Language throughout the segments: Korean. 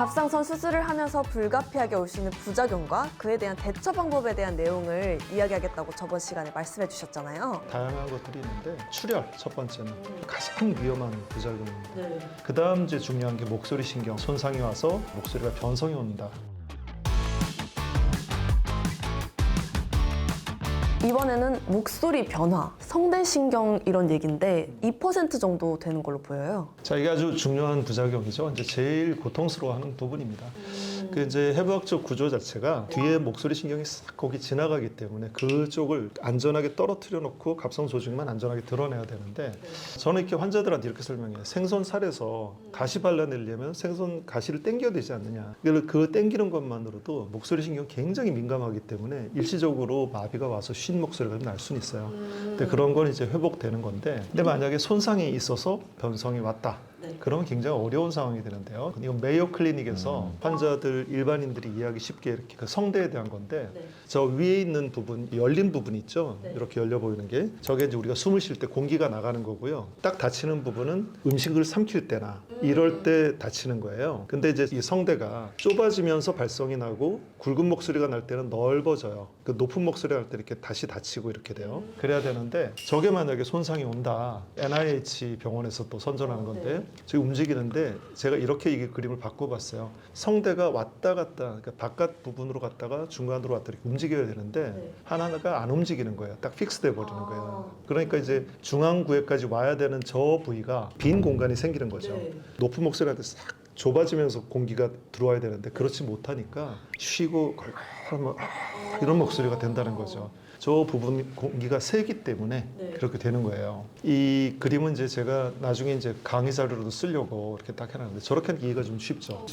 갑상선 수술을 하면서 불가피하게 올 수 있는 부작용과 그에 대한 대처 방법에 대한 내용을 이야기하겠다고 저번 시간에 말씀해 주셨잖아요. 다양한 것들이 있는데 출혈 첫 번째는 가장 위험한 부작용입니다. 네. 그 다음 이제 중요한 게 목소리 신경 손상이 와서 목소리가 변성이 온다. 이번에는 목소리 변화, 성대신경 이런 얘기인데 2% 정도 되는 걸로 보여요. 자, 이게 아주 중요한 부작용이죠. 이제 제일 고통스러워하는 부분입니다. 그 이제 해부학적 구조 자체가 뒤에 목소리 신경이 싹 거기 지나가기 때문에 그쪽을 안전하게 떨어뜨려 놓고 갑상 조직만 안전하게 드러내야 되는데 저는 이렇게 환자들한테 이렇게 설명해요. 생선 살에서 가시 발라내려면 생선 가시를 당겨야 되지 않느냐. 그 당기는 것만으로도 목소리 신경 굉장히 민감하기 때문에 일시적으로 마비가 와서 쉰 목소리가 날 수는 있어요. 근데 그런 건 이제 회복되는 건데 근데 만약에 손상이 있어서 변성이 왔다. 그러면 굉장히 어려운 상황이 되는데요. 이건 메이오 클리닉에서 환자들 일반인들이 이해하기 쉽게 이렇게 그 성대에 대한 건데 저 위에 있는 부분 열린 부분 있죠. 이렇게 열려 보이는 게 저게 이제 우리가 숨을 쉴 때 공기가 나가는 거고요. 딱 닫히는 부분은 음식을 삼킬 때나 이럴 때 닫히는 거예요. 근데 이제 이 성대가 좁아지면서 발성이 나고 굵은 목소리가 날 때는 넓어져요. 그 높은 목소리가 날 때 이렇게 다시 닫히고 이렇게 돼요. 그래야 되는데 저게 만약에 손상이 온다. NIH 병원에서 또 선전하는 건데 저기 움직이는데 제가 이렇게 이 그림을 바꿔봤어요. 성대가 왔다 갔다 그러니까 바깥 부분으로 갔다가 중간으로 왔다 이렇게 움직여야 되는데 하나가 안 움직이는 거예요. 딱 픽스돼 버리는 거예요. 그러니까 이제 중앙구에까지 와야 되는 저 부위가 빈 공간이 생기는 거죠. 높은 목소리한테 싹 좁아지면서 공기가 들어와야 되는데 그렇지 못하니까 쉬고 걸걸하면 이런 목소리가 된다는 거죠. 저 부분 공기가 세기 때문에 그렇게 되는 거예요. 이 그림은 이제 제가 나중에 이제 강의 자료로도 쓰려고 이렇게 딱 해놨는데 저렇게 이해가 좀 쉽죠.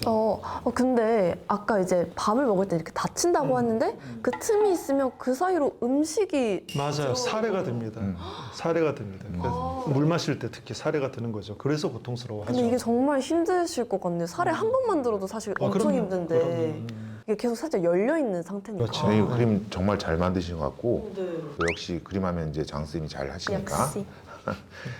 근데 아까 이제 밥을 먹을 때 이렇게 닫힌다고 했는데 그 틈이 있으면 그 사이로 음식이 맞아요. 사례가 됩니다. 사례가 됩니다. 그래서 물 마실 때 특히 사례가 드는 거죠. 그래서 고통스러워하죠. 근데 이게 정말 힘드실 것 같네요. 사례 한 번만 들어도 사실 엄청 그럼요. 힘든데 그럼요. 이게 계속 살짝 열려있는 상태니까. 그렇죠. 이 그림 정말 잘 만드신 것 같고 네. 역시 그림하면 이제 장 쌤이 잘 하시니까 역시.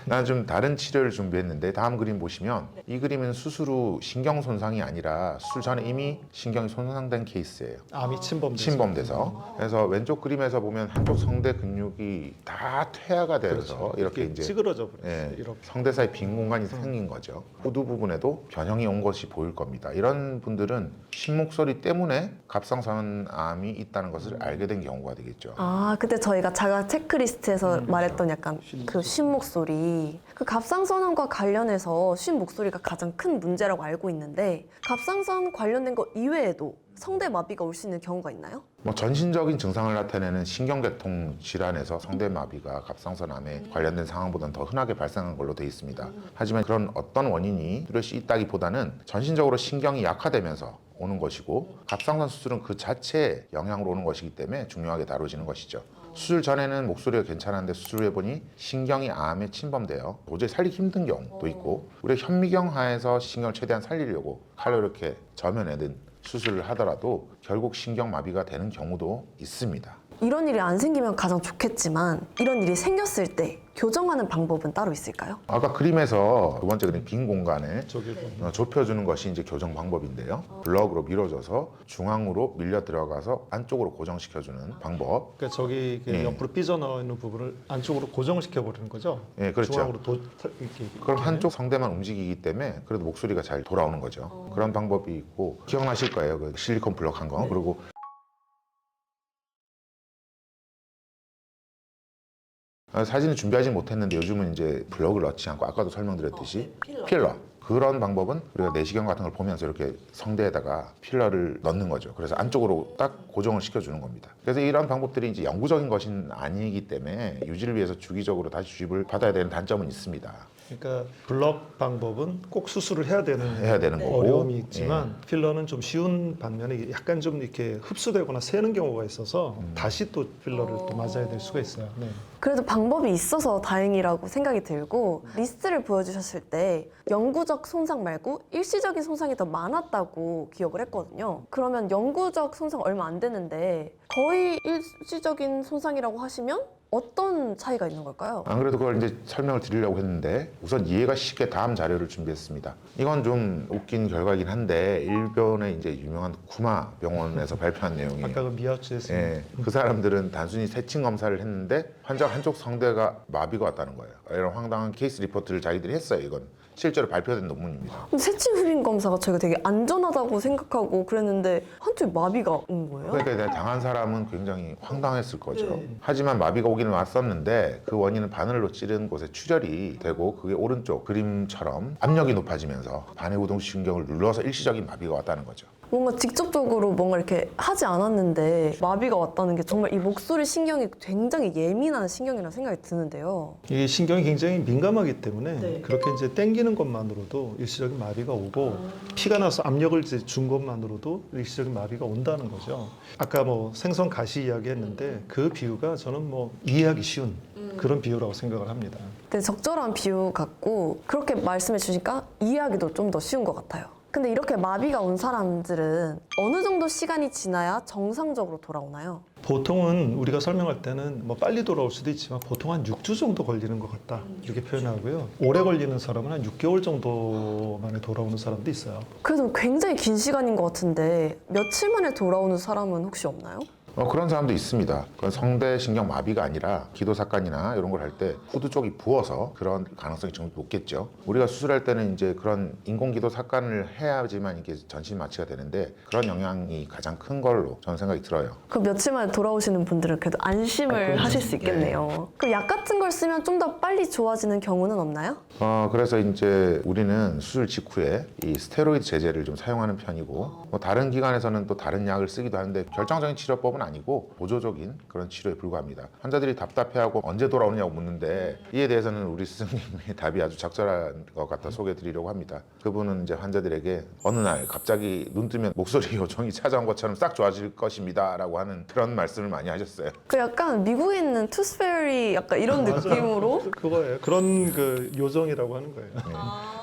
난 좀 다른 치료를 준비했는데 다음 그림 보시면 이 그림은 수술 후 신경 손상이 아니라 수술 전에 이미 신경이 손상된 케이스예요. 암이 침범돼서. 그래서 왼쪽 그림에서 보면 한쪽 성대 근육이 다 퇴화가 돼서 그렇죠. 이렇게 이제 찌그러져 버려요. 예, 이렇게. 성대 사이 빈 공간이 생긴 거죠. 후두 부분에도 변형이 온 것이 보일 겁니다. 이런 분들은 신목소리 때문에 갑상선암이 있다는 것을 알게 된 경우가 되겠죠. 그때 저희가 자가 체크리스트에서 말했던 약간 그 쉰 목소리. 그 갑상선암과 관련해서 쉰 목소리가 가장 큰 문제라고 알고 있는데 갑상선 관련된 거 이외에도 성대 마비가 올 수 있는 경우가 있나요? 뭐 전신적인 증상을 나타내는 신경계통 질환에서 성대마비가 갑상선암에 관련된 상황보다는 더 흔하게 발생한 걸로 되어 있습니다. 하지만 그런 어떤 원인이 뚜렷이 있다기보다는 전신적으로 신경이 약화되면서 오는 것이고 갑상선 수술은 그 자체에 영향으로 오는 것이기 때문에 중요하게 다뤄지는 것이죠. 수술 전에는 목소리가 괜찮았는데 수술해보니 신경이 암에 침범되어 도저히 살리기 힘든 경우도 있고 우리가 현미경 하에서 신경을 최대한 살리려고 칼로 이렇게 점여내든 수술을 하더라도 결국 신경마비가 되는 경우도 있습니다. 이런 일이 안 생기면 가장 좋겠지만 이런 일이 생겼을 때 교정하는 방법은 따로 있을까요? 아까 그림에서 두 번째 그림 빈 공간을 저기 좁혀주는 것이 이제 교정 방법인데요. 블럭으로 밀어줘서 중앙으로 밀려 들어가서 안쪽으로 고정시켜주는 방법. 그러니까 저기 그 옆으로 삐져나와 있는 부분을 안쪽으로 고정을 시켜버리는 거죠. 예, 그렇죠. 중앙으로 이렇게. 그럼 한쪽 성대만 움직이기 때문에 그래도 목소리가 잘 돌아오는 거죠. 그런 방법이 있고 기억나실 거예요. 그 실리콘 블럭 한 거. 그리고 사진을 준비하지 못했는데 요즘은 이제 블럭을 넣지 않고 아까도 설명드렸듯이 필러. 그런 방법은 우리가 내시경 같은 걸 보면서 이렇게 성대에다가 필러를 넣는 거죠. 그래서 안쪽으로 딱 고정을 시켜주는 겁니다. 그래서 이런 방법들이 이제 영구적인 것은 아니기 때문에 유지를 위해서 주기적으로 다시 주입을 받아야 되는 단점은 있습니다. 그러니까 블럭 방법은 꼭 수술을 해야 되는 거고 어려움이 있지만 필러는 좀 쉬운 반면에 약간 좀 이렇게 흡수되거나 새는 경우가 있어서 다시 또 필러를 또 맞아야 될 수가 있어요. 네. 그래도 방법이 있어서 다행이라고 생각이 들고 리스트를 보여주셨을 때 영구적 손상 말고 일시적인 손상이 더 많았다고 기억을 했거든요. 그러면 영구적 손상 얼마 안 되는데 거의 일시적인 손상이라고 하시면 어떤 차이가 있는 걸까요? 안 그래도 그걸 이제 설명을 드리려고 했는데 우선 이해가 쉽게 다음 자료를 준비했습니다. 이건 좀 웃긴 결과이긴 한데 일본의 이제 유명한 구마 병원에서 발표한 내용이에요. 아까 그 미야츠에서 예, 그 사람들은 단순히 세친 검사를 했는데 환자 한쪽 성대가 마비가 왔다는 거예요. 이런 황당한 케이스 리포트를 자기들이 했어요. 이건 실제로 발표된 논문입니다. 근데 세침 흡인 검사가 저희가 되게 안전하다고 생각하고 그랬는데 한쪽에 마비가 온 거예요? 그러니까 내가 당한 사람은 굉장히 황당했을 거죠. 하지만 마비가 오기는 왔었는데 그 원인은 바늘로 찌른 곳에 출혈이 되고 그게 오른쪽 그림처럼 압력이 높아지면서 반해우동신경을 눌러서 일시적인 마비가 왔다는 거죠. 뭔가 직접적으로 뭔가 이렇게 하지 않았는데 마비가 왔다는 게 정말 이 목소리 신경이 굉장히 예민한 신경이라는 생각이 드는데요. 이게 신경이 굉장히 민감하기 때문에 네. 그렇게 이제 땡기는 것만으로도 일시적인 마비가 오고 피가 나서 압력을 이제 준 것만으로도 일시적인 마비가 온다는 거죠. 아까 뭐 생선 가시 이야기했는데 그 비유가 저는 뭐 이해하기 쉬운 그런 비유라고 생각을 합니다. 되게 적절한 비유 같고 그렇게 말씀해 주니까 이해하기도 좀 더 쉬운 것 같아요. 근데 이렇게 마비가 온 사람들은 어느 정도 시간이 지나야 정상적으로 돌아오나요? 보통은 우리가 설명할 때는 뭐 빨리 돌아올 수도 있지만 보통 한 6주 정도 걸리는 것 같다 이렇게 표현하고요. 오래 걸리는 사람은 한 6개월 정도 만에 돌아오는 사람도 있어요. 그래도 굉장히 긴 시간인 것 같은데 며칠 만에 돌아오는 사람은 혹시 없나요? 그런 사람도 있습니다. 그건 성대신경 마비가 아니라 기도삭간이나 이런 걸 할 때 후두 쪽이 부어서 그런 가능성이 좀 높겠죠. 우리가 수술할 때는 이제 그런 인공기도삭간을 해야지만 이게 전신 마취가 되는데 그런 영향이 가장 큰 걸로 저는 생각이 들어요. 그럼 며칠 만에 돌아오시는 분들은 그래도 안심을 하실 수 있겠네요. 그럼 약 같은 걸 쓰면 좀 더 빨리 좋아지는 경우는 없나요? 그래서 이제 우리는 수술 직후에 이 스테로이드 제제를 좀 사용하는 편이고 뭐 다른 기관에서는 또 다른 약을 쓰기도 하는데 결정적인 치료법은 아니고 보조적인 그런 치료에 불과합니다. 환자들이 답답해하고 언제 돌아오느냐고 묻는데 이에 대해서는 우리 스승님의 답이 아주 적절한 것 같아 소개해드리려고 합니다. 그분은 이제 환자들에게 어느 날 갑자기 눈 뜨면 목소리 요정이 찾아온 것처럼 싹 좋아질 것입니다 라고 하는 그런 말씀을 많이 하셨어요. 그 약간 미국에 있는 투스페리 약간 이런 느낌으로 그거예요. 그런 그 요정이라고 하는 거예요.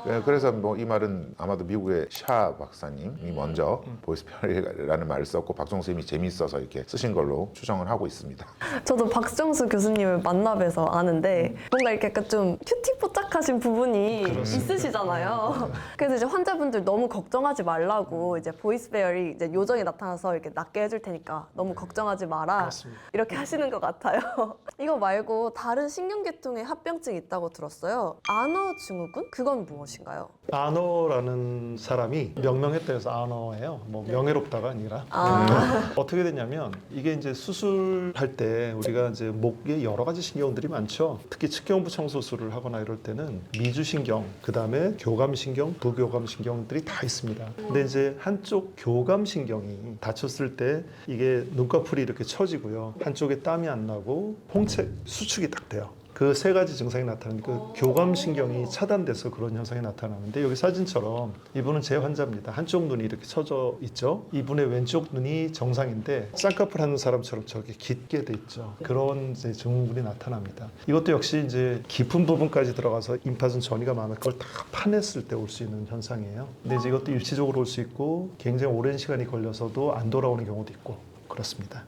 네. 그래서 뭐 이 말은 아마도 미국의 샤 박사님이 먼저 보이스페어리라는 말을 썼고 박정수 님이 재밌어서 이렇게 쓰신 걸로 추정을 하고 있습니다. 저도 박정수 교수님을 만나 뵈서 아는데 뭔가 이렇게 약간 좀 큐티포짝하신 부분이 있으시잖아요. 그래서 이제 환자분들 너무 걱정하지 말라고 이제 보이스페어리 이제 요정이 나타나서 이렇게 낫게 해줄 테니까 너무 걱정하지 마라 맞습니다. 이렇게 하시는 것 같아요. 이거 말고 다른 신경계통에 합병증이 있다고 들었어요. 아너 증후군? 그건 무엇인가요? 아너라는 사람이 명명했다 해서 아너예요. 뭐 명예롭다가 아니라 어떻게 됐냐면 이게 이제 수술할 때 우리가 이제 목에 여러 가지 신경들이 많죠. 특히 측경부청 수술을 하거나 이럴 때는 미주신경, 그 다음에 교감신경, 부교감신경들이 다 있습니다. 근데 이제 한쪽 교감신경이 다쳤을 때 이게 눈꺼풀이 이렇게 처지고요. 한쪽에 땀이 안 나고 홍채 수축이 딱 돼요. 그 세 가지 증상이 나타나는 그 교감신경이 차단돼서 그런 현상이 나타나는데 여기 사진처럼 이분은 제 환자입니다. 한쪽 눈이 이렇게 처져 있죠. 이분의 왼쪽 눈이 정상인데 쌍꺼풀 하는 사람처럼 저렇게 깊게 돼 있죠. 그런 이제 증후군이 나타납니다. 이것도 역시 이제 깊은 부분까지 들어가서 임파선 전이가 많아 그걸 다 파냈을 때 올 수 있는 현상이에요. 근데 이제 이것도 일시적으로 올 수 있고 굉장히 오랜 시간이 걸려서도 안 돌아오는 경우도 있고 그렇습니다.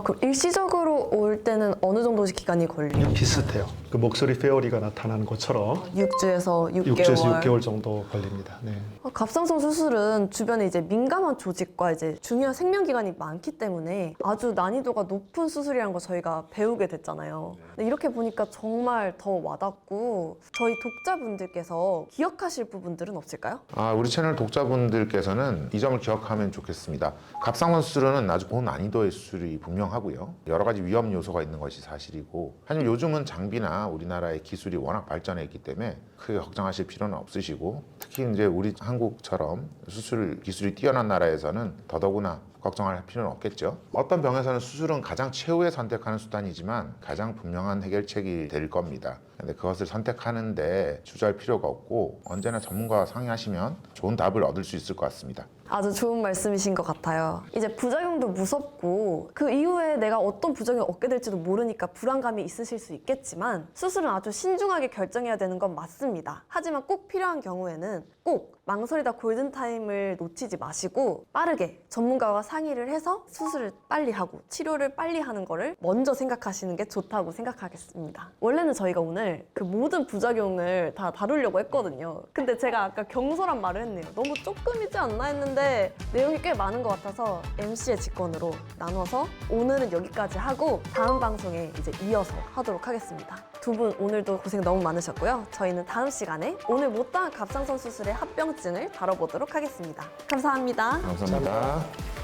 그럼 일시적으로 올 때는 어느 정도 기간이 걸려요? 비슷해요. 그 목소리 페어리가 나타나는 것처럼 6주에서 6개월. 6주에서 6개월 정도 걸립니다. 네. 갑상선 수술은 주변에 이제 민감한 조직과 이제 중요한 생명기관이 많기 때문에 아주 난이도가 높은 수술이라는 거 저희가 배우게 됐잖아요. 근데 이렇게 보니까 정말 더 와닿고 저희 독자분들께서 기억하실 부분들은 없을까요? 우리 채널 독자분들께서는 이 점을 기억하면 좋겠습니다. 갑상선 수술은 아주 고난이도의 수술이 분명하고요. 여러 가지 위험 요소가 있는 것이 사실이고 하지만 요즘은 장비나 우리나라의 기술이 워낙 발전해 있기 때문에 크게 걱정하실 필요는 없으시고 특히 이제 우리 한국처럼 수술 기술이 뛰어난 나라에서는 더더구나 걱정할 필요는 없겠죠. 어떤 병에서는 수술은 가장 최후의 선택하는 수단이지만 가장 분명한 해결책이 될 겁니다. 근데 그것을 선택하는데 주저할 필요가 없고 언제나 전문가와 상의하시면 좋은 답을 얻을 수 있을 것 같습니다. 아주 좋은 말씀이신 것 같아요. 이제 부작용도 무섭고 그 이후에 내가 어떤 부작용을 얻게 될지도 모르니까 불안감이 있으실 수 있겠지만 수술은 아주 신중하게 결정해야 되는 건 맞습니다. 없습니다. 하지만 꼭 필요한 경우에는 꼭 망설이다 골든타임을 놓치지 마시고 빠르게 전문가와 상의를 해서 수술을 빨리 하고 치료를 빨리 하는 거를 먼저 생각하시는 게 좋다고 생각하겠습니다. 원래는 저희가 오늘 그 모든 부작용을 다 다루려고 했거든요. 근데 제가 아까 경솔한 말을 했네요. 너무 조금이지 않나 했는데 내용이 꽤 많은 것 같아서 MC의 직권으로 나눠서 오늘은 여기까지 하고 다음 방송에 이제 이어서 하도록 하겠습니다. 두 분 오늘도 고생 너무 많으셨고요. 저희는 다음 시간에 오늘 못다한 갑상선 수술의 합병증을 다뤄보도록 하겠습니다. 감사합니다. 감사합니다.